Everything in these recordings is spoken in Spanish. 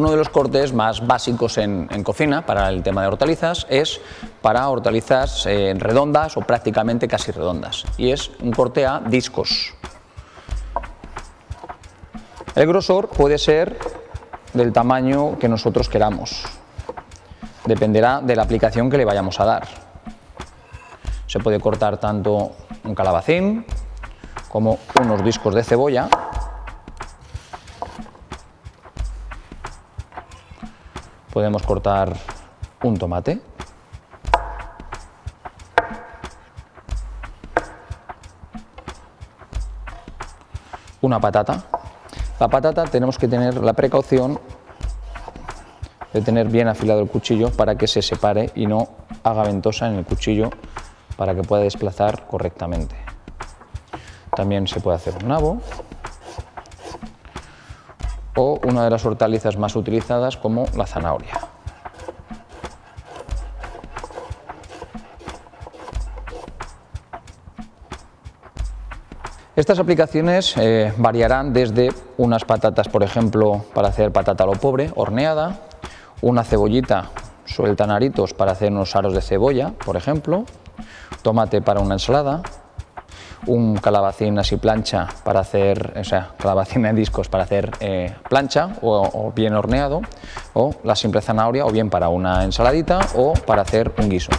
uno de los cortes más básicos en cocina para el tema de hortalizas es para hortalizas redondas o prácticamente casi redondas, y es un corte a discos. El grosor puede ser del tamaño que nosotros queramos, dependerá de la aplicación que le vayamos a dar. Se puede cortar tanto un calabacín como unos discos de cebolla. Podemos cortar un tomate. Una patata. La patata tenemos que tener la precaución de tener bien afilado el cuchillo para que se separe y no haga ventosa en el cuchillo para que pueda desplazar correctamente. También se puede hacer un nabo o una de las hortalizas más utilizadas como la zanahoria. Estas aplicaciones variarán desde unas patatas, por ejemplo, para hacer patata a lo pobre, horneada, una cebollita suelta en aritos para hacer unos aros de cebolla, por ejemplo, tomate para una ensalada, un calabacín así plancha para hacer, o sea, calabacín en discos para hacer plancha o bien horneado, o la simple zanahoria o bien para una ensaladita o para hacer un guiso.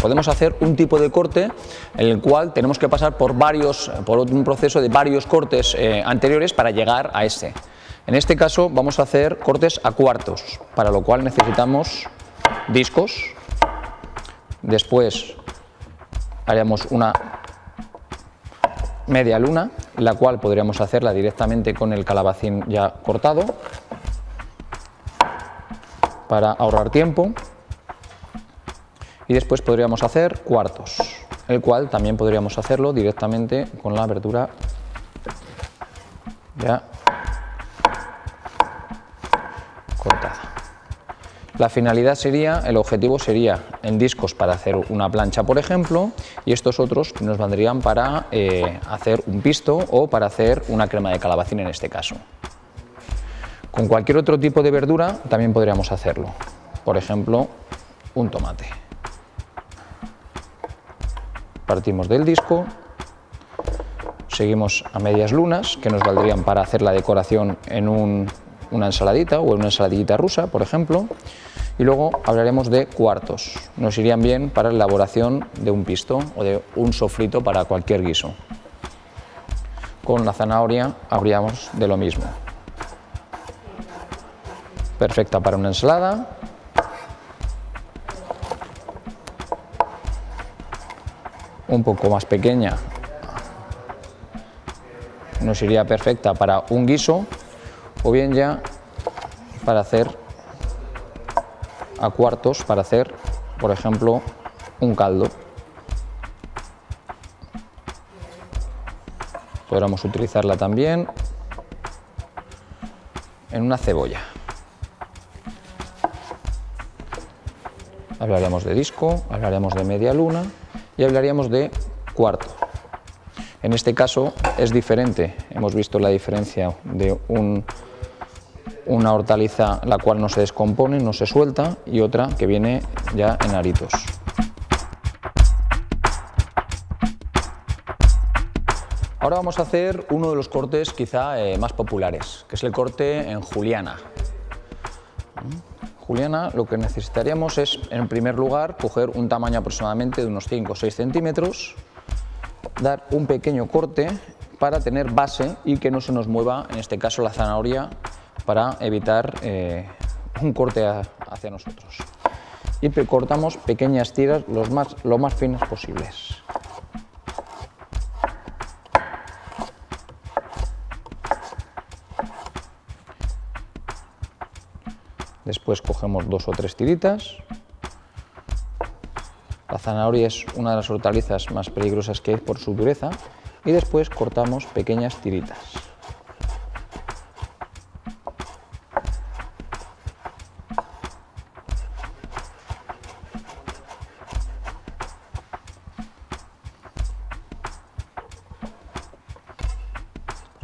Podemos hacer un tipo de corte en el cual tenemos que pasar por un proceso de varios cortes anteriores para llegar a este. En este caso vamos a hacer cortes a cuartos, para lo cual necesitamos discos. Después haríamos una media luna, la cual podríamos hacerla directamente con el calabacín ya cortado para ahorrar tiempo. Y después podríamos hacer cuartos, el cual también podríamos hacerlo directamente con la verdura ya cortada. La finalidad sería, el objetivo sería en discos para hacer una plancha, por ejemplo, y estos otros nos vendrían para hacer un pisto o para hacer una crema de calabacín en este caso. Con cualquier otro tipo de verdura también podríamos hacerlo, por ejemplo, un tomate. Partimos del disco, seguimos a medias lunas, que nos valdrían para hacer la decoración en una ensaladita o en una ensaladita rusa, por ejemplo, y luego hablaremos de cuartos. Nos irían bien para la elaboración de un pisto o de un sofrito para cualquier guiso. Con la zanahoria habríamos de lo mismo. Perfecta para una ensalada. Un poco más pequeña nos iría perfecta para un guiso o bien ya para hacer a cuartos, para hacer, por ejemplo, un caldo. Podríamos utilizarla también en una cebolla. Hablaríamos de disco, hablaríamos de media luna y hablaríamos de cuarto. En este caso es diferente, hemos visto la diferencia de una hortaliza la cual no se descompone, no se suelta, y otra que viene ya en aritos. Ahora vamos a hacer uno de los cortes quizá más populares, que es el corte en juliana. Juliana, lo que necesitaríamos es, en primer lugar, coger un tamaño aproximadamente de unos 5 o 6 centímetros, dar un pequeño corte para tener base y que no se nos mueva, en este caso, la zanahoria, para evitar un corte hacia nosotros. Y cortamos pequeñas tiras lo más finas posibles. Después cogemos 2 o 3 tiritas. La zanahoria es una de las hortalizas más peligrosas que hay por su dureza, y después cortamos pequeñas tiritas.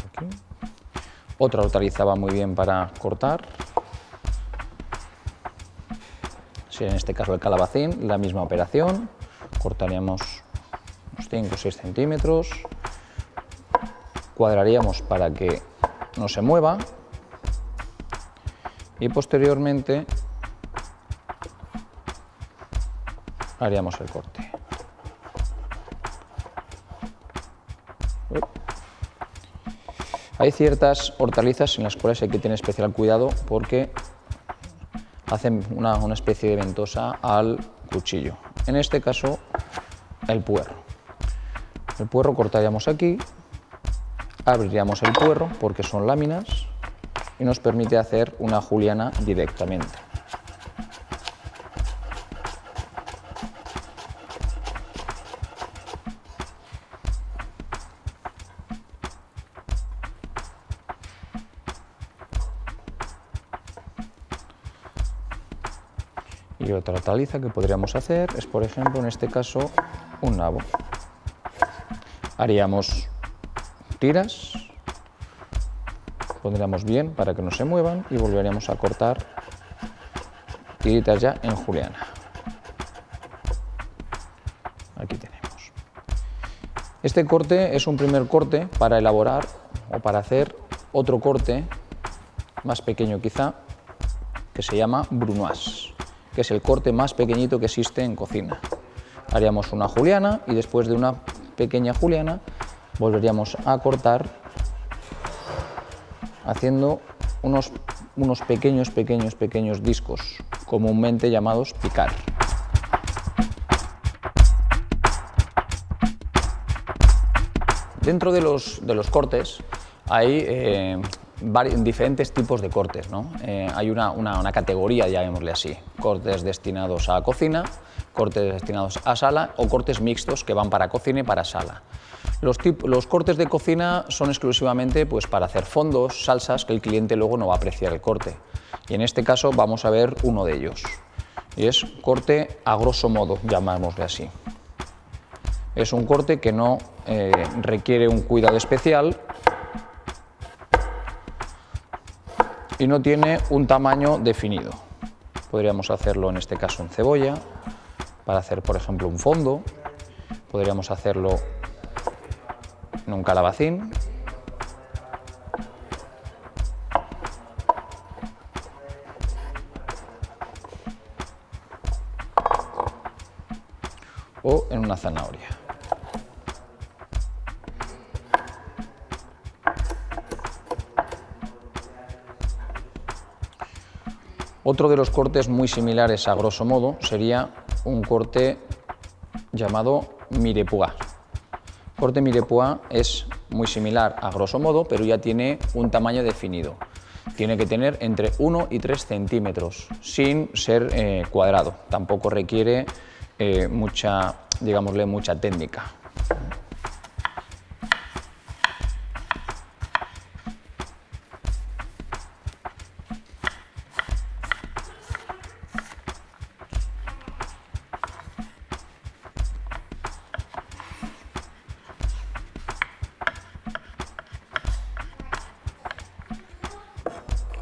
Aquí. Otra hortaliza va muy bien para cortar. Si en este caso el calabacín, la misma operación. Cortaríamos unos 5 o 6 centímetros. Cuadraríamos para que no se mueva. Y posteriormente haríamos el corte. Hay ciertas hortalizas en las cuales hay que tener especial cuidado porque hacen una especie de ventosa al cuchillo. En este caso, el puerro. El puerro cortaríamos aquí, abriríamos el puerro porque son láminas y nos permite hacer una juliana directamente. Y otra hortaliza que podríamos hacer es, por ejemplo, en este caso, un nabo. Haríamos tiras, pondríamos bien para que no se muevan y volveríamos a cortar tiritas ya en juliana. Aquí tenemos. Este corte es un primer corte para elaborar o para hacer otro corte más pequeño quizá, que se llama brunoise, que es el corte más pequeñito que existe en cocina. Haríamos una juliana y después de una pequeña juliana volveríamos a cortar haciendo unos pequeños discos, comúnmente llamados picar. Dentro de los cortes hay diferentes tipos de cortes, ¿no? Hay una categoría, llamémosle así: cortes destinados a cocina, cortes destinados a sala o cortes mixtos que van para cocina y para sala. Los cortes de cocina son exclusivamente pues, para hacer fondos, salsas, que el cliente luego no va a apreciar el corte. Y en este caso vamos a ver uno de ellos. Y es corte a grosso modo, llamémosle así. Es un corte que no requiere un cuidado especial y no tiene un tamaño definido. Podríamos hacerlo en este caso en cebolla, para hacer por ejemplo un fondo. Podríamos hacerlo en un calabacín. O en una zanahoria. Otro de los cortes muy similares a grosso modo sería un corte llamado mirepoix. Corte mirepoix es muy similar a grosso modo, pero ya tiene un tamaño definido. Tiene que tener entre 1 y 3 centímetros, sin ser cuadrado. Tampoco requiere mucha técnica.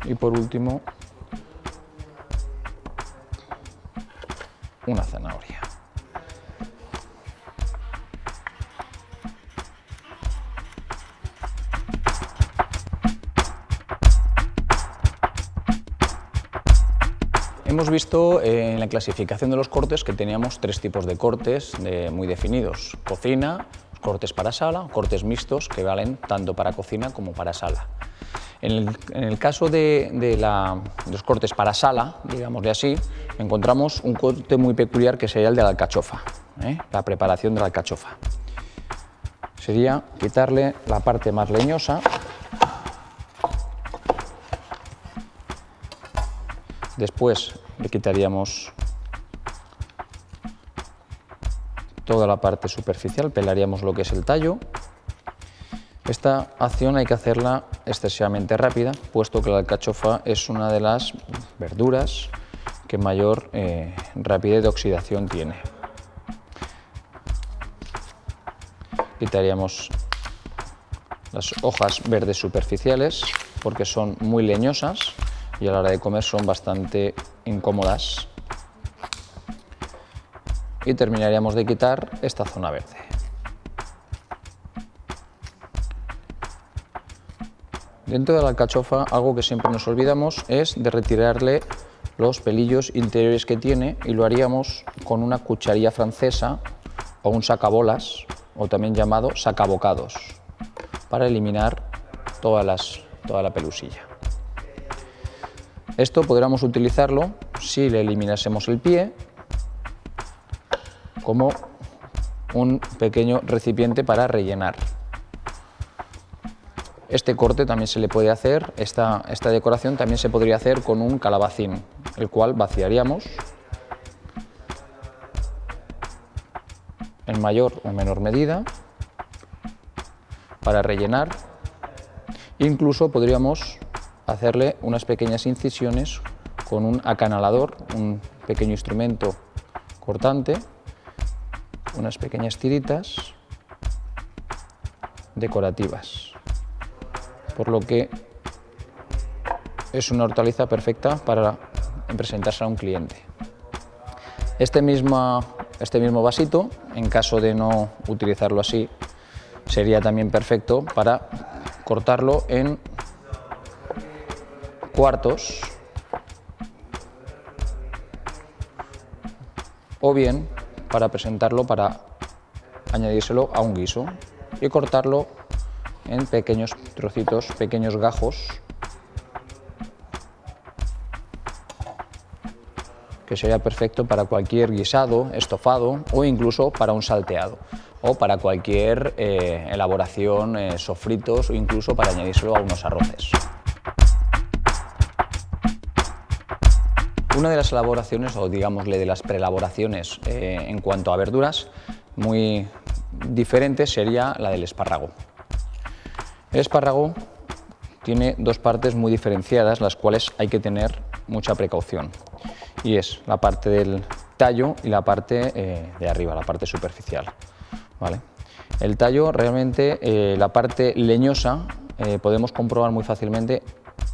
Y por último, una zanahoria. Hemos visto en la clasificación de los cortes que teníamos 3 tipos de cortes muy definidos: cocina, cortes para sala, cortes mixtos que valen tanto para cocina como para sala. En el caso de los cortes para sala, digámosle así, encontramos un corte muy peculiar que sería el de la alcachofa, la preparación de la alcachofa. Sería quitarle la parte más leñosa, después le quitaríamos toda la parte superficial, pelaríamos lo que es el tallo. Esta acción hay que hacerla excesivamente rápida, puesto que la alcachofa es una de las verduras que mayor rapidez de oxidación tiene. Quitaríamos las hojas verdes superficiales porque son muy leñosas y a la hora de comer son bastante incómodas. Y terminaríamos de quitar esta zona verde. Dentro de la alcachofa, algo que siempre nos olvidamos es de retirarle los pelillos interiores que tiene, y lo haríamos con una cucharilla francesa o un sacabolas, o también llamado sacabocados, para eliminar toda la pelusilla. Esto podríamos utilizarlo si le eliminásemos el pie como un pequeño recipiente para rellenar. Este corte también se le puede hacer, esta decoración también se podría hacer con un calabacín, el cual vaciaríamos en mayor o menor medida para rellenar. Incluso podríamos hacerle unas pequeñas incisiones con un acanalador, un pequeño instrumento cortante, unas pequeñas tiritas decorativas, por lo que es una hortaliza perfecta para presentarse a un cliente. Este mismo vasito, en caso de no utilizarlo así, sería también perfecto para cortarlo en cuartos, o bien para presentarlo, para añadírselo a un guiso y cortarlo en pequeños trocitos, pequeños gajos, que sería perfecto para cualquier guisado, estofado o incluso para un salteado, o para cualquier elaboración, sofritos, o incluso para añadírselo a unos arroces. Una de las elaboraciones, o digámosle de las preelaboraciones en cuanto a verduras, muy diferente sería la del espárrago. El espárrago tiene dos partes muy diferenciadas, las cuales hay que tener mucha precaución, y es la parte del tallo y la parte de arriba, la parte superficial, ¿vale? El tallo, realmente, la parte leñosa, podemos comprobar muy fácilmente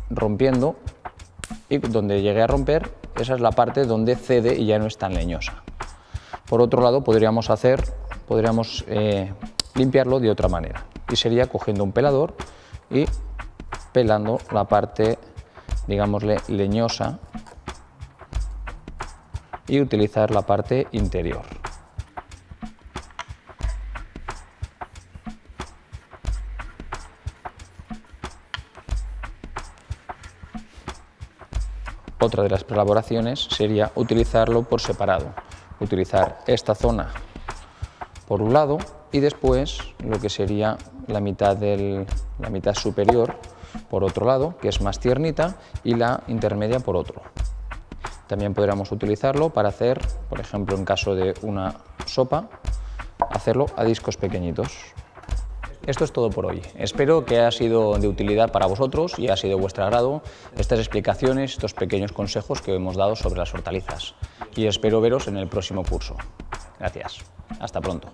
rompiendo, y donde llegue a romper, esa es la parte donde cede y ya no es tan leñosa. Por otro lado, podríamos limpiarlo de otra manera, y sería cogiendo un pelador y pelando la parte, digámosle, leñosa, y utilizar la parte interior. Otra de las preelaboraciones sería utilizarlo por separado, utilizar esta zona por un lado y después lo que sería la mitad superior por otro lado, que es más tiernita, y la intermedia por otro. También podríamos utilizarlo para hacer, por ejemplo, en caso de una sopa, hacerlo a discos pequeñitos. Esto es todo por hoy. Espero que haya sido de utilidad para vosotros y haya sido de vuestro agrado estas explicaciones, estos pequeños consejos que hemos dado sobre las hortalizas. Y espero veros en el próximo curso. Gracias. Hasta pronto.